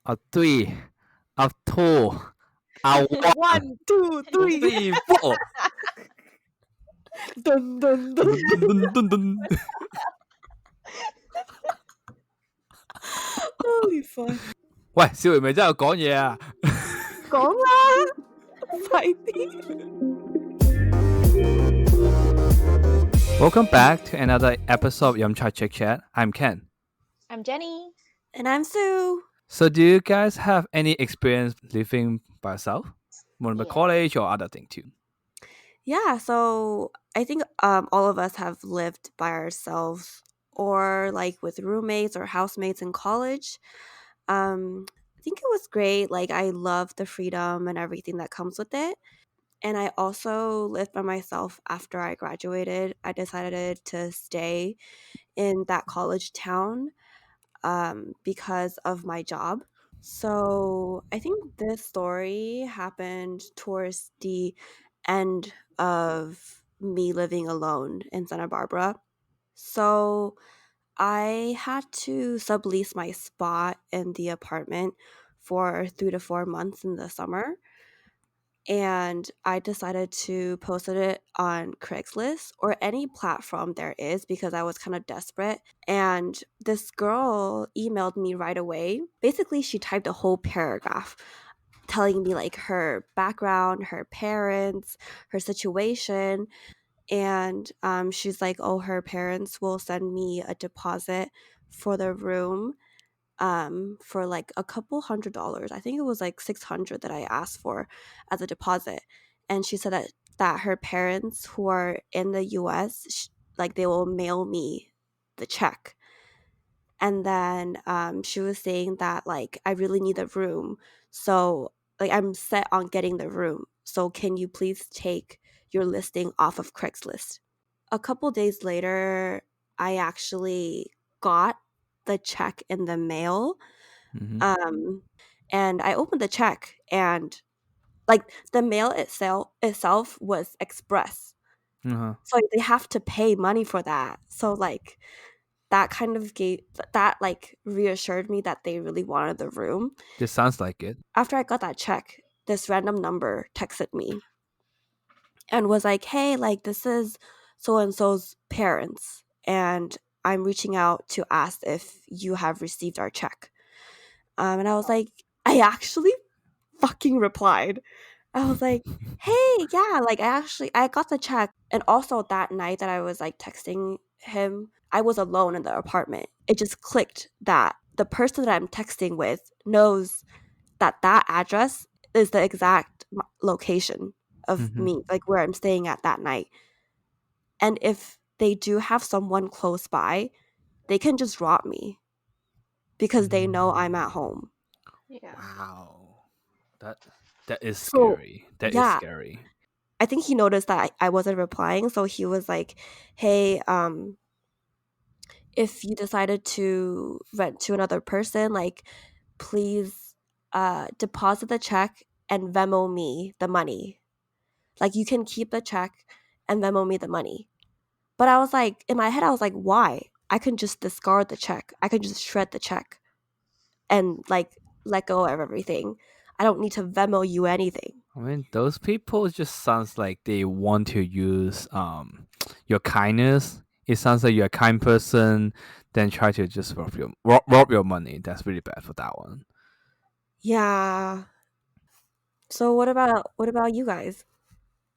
a three, a two, a one, 1, 2, 3. three, four. Dun, dun, dun. Dun, dun, dun, dun, dun. Holy fuck. 喂，少爺咪真係有講嘢啊！講啦，快啲。Welcome back to another episode of Yumcha Chitchat. I'm Ken. I'm Jenny. And I'm Sue. So, do you guys have any experience living by yourself? More Yeah. college or other thing too? Yeah, so I think all of us have lived by ourselves or like with roommates or housemates in college. I think it was great. Like I love the freedom and everything that comes with it. And I also lived by myself after I graduated. I decided to stay in that college town because of my job. So I think this story happened towards the end of me living alone in Santa Barbara. So I had to sublease my spot in the apartment for 3 to 4 months in the summer. And I decided to post it on Craigslist or any platform there is because I was kind of desperate. And this girl emailed me right away. Basically, she typed a whole paragraph telling me like her background, her parents, her situation. And she's like, oh, her parents will send me a deposit for the room for like a couple $100. I think it was like $600 that I asked for as a deposit. And she said that her parents who are in the US, like they will mail me the check. And then she was saying that like I really need a room. So like I'm set on getting the room. So can you please take your listing off of Craigslist? A couple days later, I actually got the check in the mail. And I opened the check and like the mail itself was express. Uh-huh. So they have to pay money for that. So like that kind of like reassured me that they really wanted the room. This sounds like it. After I got that check, this random number texted me and was like, hey, like this is so-and-so's parents and I'm reaching out to ask if you have received our check. And I was like, I actually fucking replied. I was like, hey, yeah, like I got the check. And also that night that I was like texting him, I was alone in the apartment. It just clicked that the person that I'm texting with knows that address is the exact location of me, like where I'm staying at that night. And if they do have someone close by, they can just rob me because they know I'm at home. Yeah. Wow. That is So, scary. That is yeah. scary. I think he noticed that I wasn't replying, so he was like, hey, if you decided to rent to another person, like please deposit the check and Venmo me the money. Like you can keep the check and Venmo me the money. But I was like, in my head, I was like, why? I can just discard the check. I can just shred the check and like let go of everything. I don't need to Venmo you anything. I mean, those people just sounds like they want to use your kindness. It sounds like you're a kind person, then try to just rob your money. That's really bad for that one. Yeah. So what about you guys?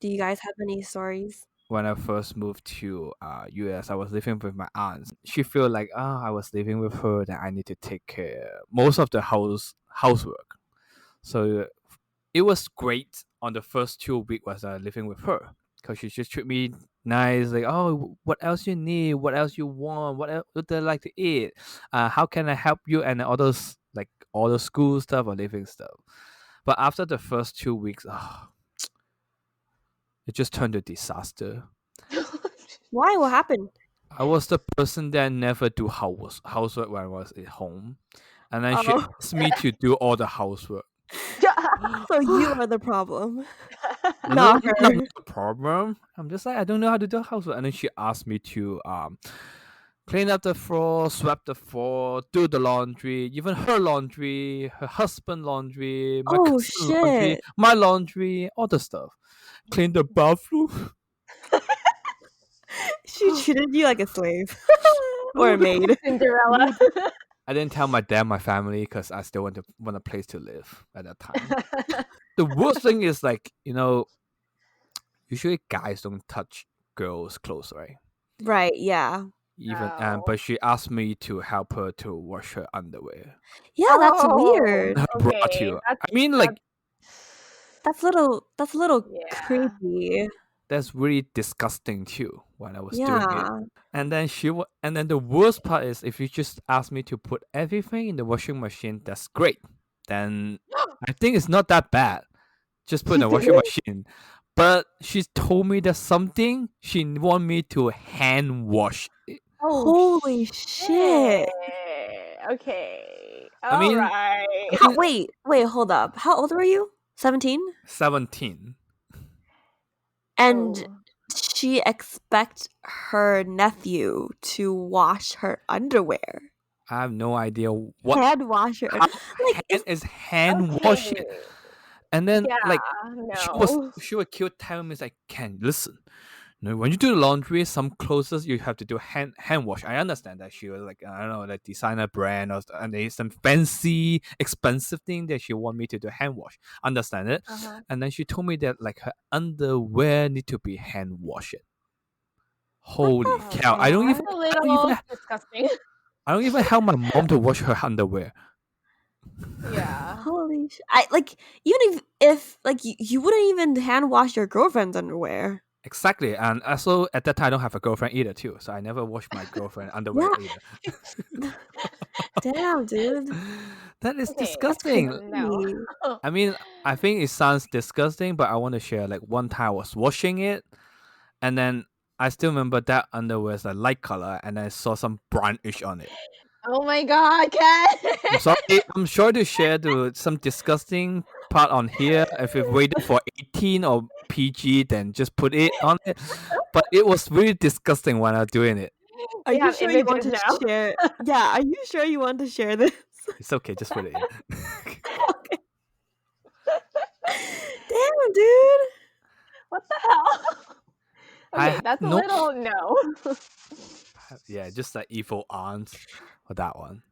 Do you guys have any stories? When I first moved to US, I was living with my aunt. She feel like I was living with her, that I need to take care most of the housework. So it was great on the first 2 weeks was living with her because she just treat me nice. Like, oh, what else you need? What else you want? What do you like to eat? How can I help you? And all those like all the school stuff or living stuff. But after the first 2 weeks, it just turned to disaster. Why? What happened? I was the person that never do housework when I was at home, and then she Oh. asked me to do all the housework. So you are the problem. Not Not her. the problem. I'm just like I don't know how to do housework, and then she asked me to Clean up the floor, swept the floor, do the laundry, even her laundry, her husband laundry, my Oh cousin laundry, shit. my laundry, all the stuff. Clean the bathroom. She treated you like a slave or a maid. Cinderella. I didn't tell my dad, my family, because I still want a place to live at that time. The worst thing is usually guys don't touch girls' clothes, right? Right, yeah. Even Oh. but she asked me to help her to wash her underwear. Yeah, that's Oh, weird. Her bra okay. too. I mean, That's like That's a little yeah. creepy. that's really disgusting too when I was doing it. Yeah. And then and then the worst part is if you just ask me to put everything in the washing machine, that's great. Then I think it's not that bad. Just put in She the washing didn't. machine. But she told me there's something she want me to hand wash it. Oh Holy shit. shit. Okay. I All mean, I right. mean, Wait, hold up. How old were you? 17? 17. And Oh. she expect her nephew to wash her underwear. I have no idea what Hand wash her. how Like hand if is hand Okay. washing. And then Yeah. like No. she would keep telling me like, Ken, listen. When you do the laundry, some clothes you have to do hand wash. I understand that she was like I don't know, like designer brand and there's some fancy expensive thing that she want me to do hand wash. Understand it? Uh-huh. And then she told me that like her underwear need to be hand washed. what the Holy cow! Okay. I don't That's even fuck? a I don't even little disgusting. I don't even help my mom to wash her underwear. Yeah. Holy I like even if like you wouldn't even hand wash your girlfriend's underwear. Exactly, and also at that time I don't have a girlfriend either too, so I never wash my girlfriend underwear Yeah. either. Damn, dude. That is Okay. That's disgusting. No. crazy. I mean, I think it sounds disgusting, but I want to share. Like one time I was washing it, and then I still remember that underwear is a light color, and I saw some brownish on it. Oh my god, Ken. I'm sorry. I'm sure to share some disgusting part on here. If you've waited for 18 or PG, then just put it on it. But it was really disgusting when I was doing it. Are We you have sure you want images to now. share? Yeah, are you sure you want to share this? It's okay, just put it in. Damn, dude. What the hell? I Okay, have that's a no, little no. yeah, just like evil aunts for that one.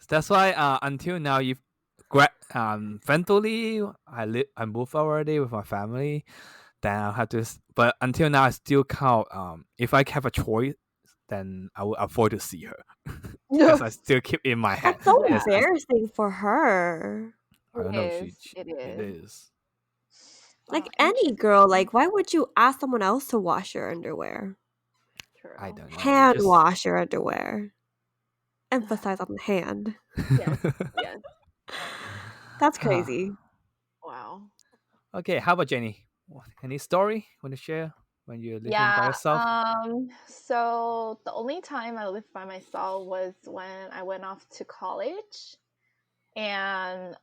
That's why until now, you've eventually I moved already with my family. Then I'll have to, but until now I still count. If I have a choice, then I will avoid to see her because No. I still keep in my head. That's so Yeah, As embarrassing for her. I don't it know, is. It it is. is. Like Oh, any girl, interesting. like why would you ask someone else to wash your underwear? I True. don't know. It Hand just wash your underwear. Emphasize on the hand. Yes. Yes. That's crazy. Wow. okay. How about Jenny? Any story want to share when you're living by Yeah. yourself? So the only time I lived by myself was when I went off to college, and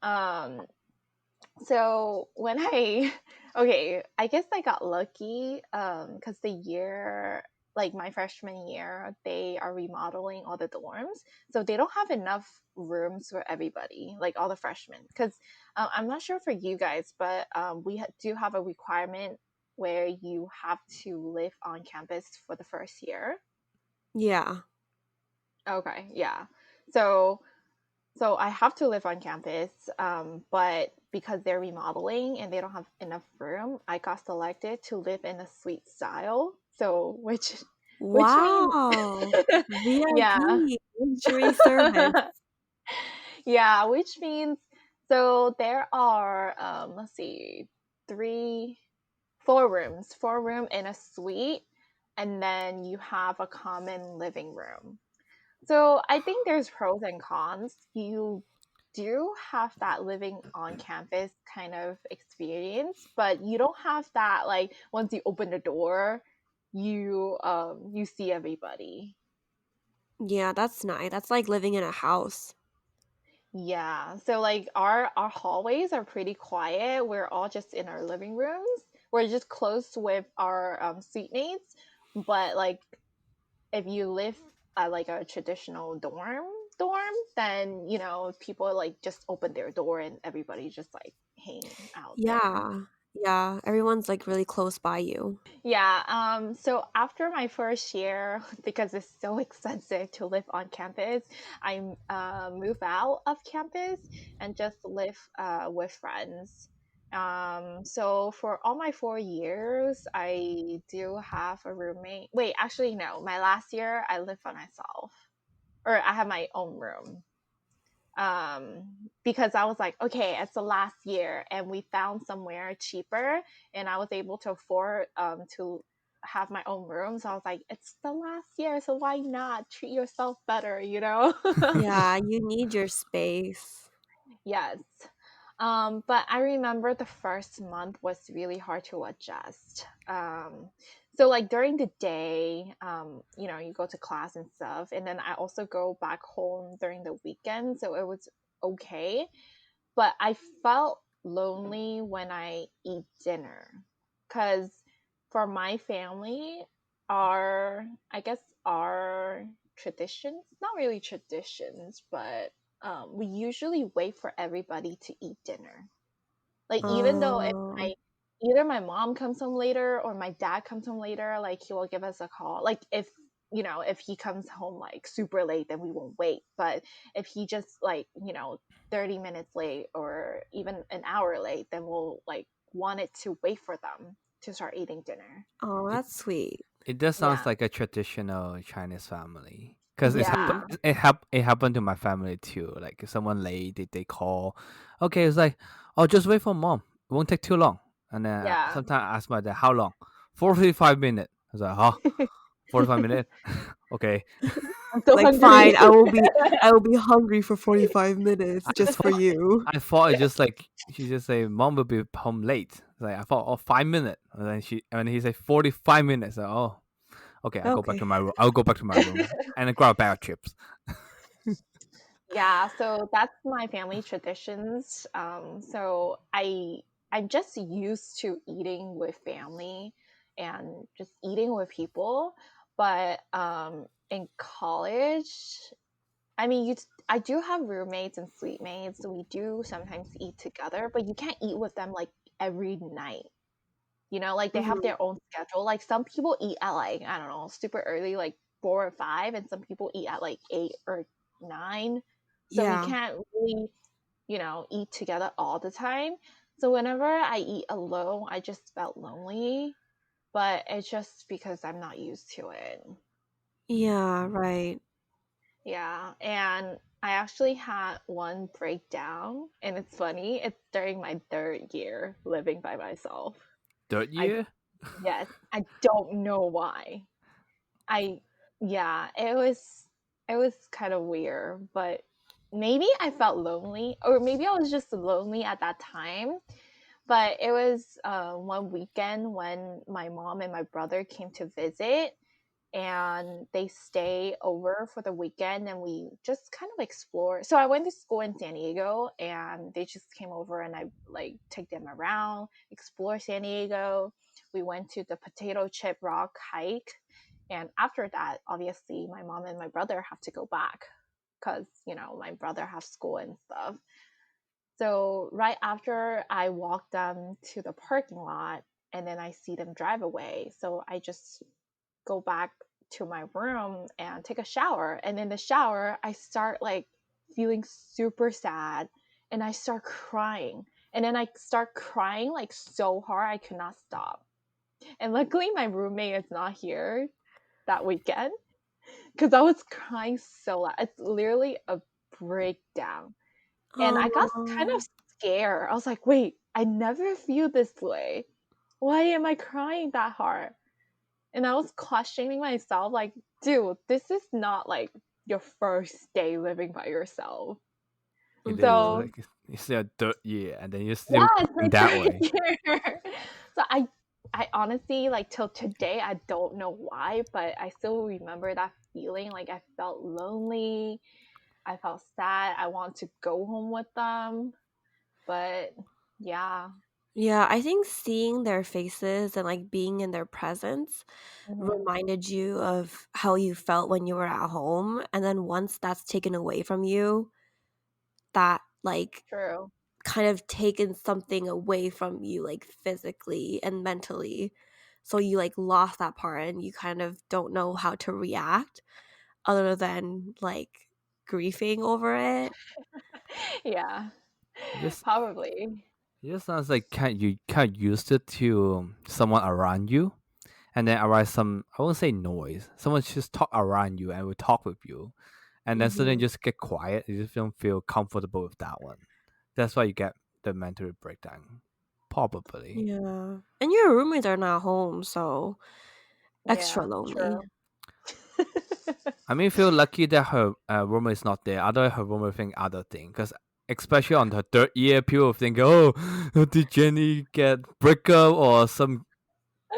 so when I okay, I guess I got lucky because the year like my freshman year they are remodeling all the dorms, so they don't have enough rooms for everybody, like all the freshmen, because I'm not sure for you guys, but we do have a requirement where you have to live on campus for the first year. Yeah. Okay, yeah. So I have to live on campus, but because they're remodeling and they don't have enough room, I got selected to live in a suite style. So which means Wow. yeah. VIP luxury service. Yeah, which means so there are let's see, three four room in a suite, and then you have a common living room. So I think there's pros and cons. You do have that living on campus kind of experience, but you don't have that like once you open the door, you see everybody. Yeah, that's nice. That's like living in a house. Yeah. So like our hallways are pretty quiet. We're all just in our living rooms. We're just close with our suite mates, but like if you live like a traditional dorm, then people like just open their door and everybody just like hang out there. Yeah. Yeah, everyone's like really close by you. Yeah, so after my first year, because it's so expensive to live on campus, I move out of campus and just live with friends. So for all my 4 years, I do have a roommate. Wait, actually, no. My last year, I lived by myself, or I have my own room. Because I was like, okay, it's the last year, and we found somewhere cheaper, and I was able to afford to have my own room. So I was like, it's the last year, so why not treat yourself better, you know? Yeah, you need your space. Yes. But I remember the first month was really hard to adjust. So like during the day, you go to class and stuff, and then I also go back home during the weekend, so it was okay. But I felt lonely when I eat dinner, because for my family, I guess our traditions, not really traditions, but we usually wait for everybody to eat dinner. Like even though if Oh. my either my mom comes home later or my dad comes home later, like he will give us a call. Like if he comes home like super late, then we won't wait. But if he just like 30 minutes late or even an hour late, then we'll like want it to wait for them to start eating dinner. Oh, It, that's sweet. it does sounds Yeah. like a traditional Chinese family because Mhm. it happened to my family too. Like if someone late, they call. Okay, it's like, oh, just wait for mom. It won't take too long. And then Yeah. sometimes I ask my dad, how long? 45 minutes. I was like, huh, 45 minutes. Okay. I'm so Like, hungry. fine, I will be hungry for 45 minutes I just for thought you. I thought it just like she just say mom will be home late. Like I thought, oh, 5 minutes. And he said 45 minutes. Like, oh, okay, I go back to Okay. my room. I'll go back to my room and I grab a bag of chips. Yeah, so that's my family traditions. So I'm just used to eating with family and just eating with people. But in college, I mean, I do have roommates and suite mates, so we do sometimes eat together, but you can't eat with them like every night. Like they have Mhm. their own schedule. Like some people eat at like, I don't know, super early, like 4 or 5, and some people eat at like 8 or 9. So we Yeah. can't really, eat together all the time. So whenever I eat alone, I just felt lonely, but it's just because I'm not used to it. Yeah, right. Yeah. And I actually had one breakdown, and it's funny. It's during my 3rd year living by myself. Third I, year? yes, I don't know why. I Yeah, it was kind of weird, but maybe I felt lonely, or maybe I was just lonely at that time. But it was one weekend when my mom and my brother came to visit, and they stay over for the weekend, and we just kind of explore. So I went to school in San Diego, and they just came over, and I like take them around, explore San Diego. We went to the Potato Chip Rock hike, and after that, obviously my mom and my brother have to go back because my brother has school and stuff. So right after I walk them to the parking lot, and then I see them drive away, so I just go back to my room and take a shower. And in the shower, I start like feeling super sad, and I start crying. And then I start crying like so hard I could not stop. And luckily, my roommate is not here that weekend because I was crying so loud. It's literally a breakdown. And I got kind of Oh. scared. I was like, wait, I never feel this way. Why am I crying that hard? And I was questioning myself, like, dude, this is not like your first day living by yourself. It is Mhm. So like it's their third year and then you're still yeah, it's crying my that third way. year. So I honestly, like, till today, I don't know why, but I still remember that feeling. Like I felt lonely, I felt sad, I want to go home with them. But yeah. Yeah, I think seeing their faces and like being in their presence Hmm. reminded you of how you felt when you were at home. And then once that's taken away from you, that like True. kind of taken something away from you, like physically and mentally. So you like lost that part and you kind of don't know how to react other than like grieving over it. Yeah, Just probably. it just sounds like you kind used it to someone around you, and then arise some, I won't say noise. Someone just talk around you and will talk with you, and then suddenly Hmm. just get quiet. You just don't feel comfortable with that one. That's why you get the mental breakdown. Probably. Yeah. And your roommates are not home, so extra Yeah, lonely. true. I mean, feel lucky that her roommate is not there. Otherwise, her roommate think other thing. Because especially on her third year, people think, "Oh, did Jenny get breakup or some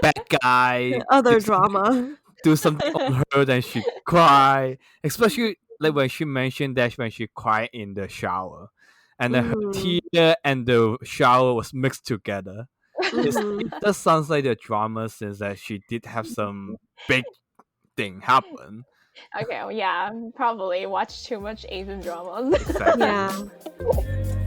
bad guy do Other something, drama. do something on her?" Then she cry. Especially like when she mentioned that when she cried in the shower, and then her Mhm. tear and the shower was mixed together. It Mhm. just sounds like the drama since that she did have some big thing happen. Okay, well, yeah, probably watch too much Asian dramas. Exactly. Yeah.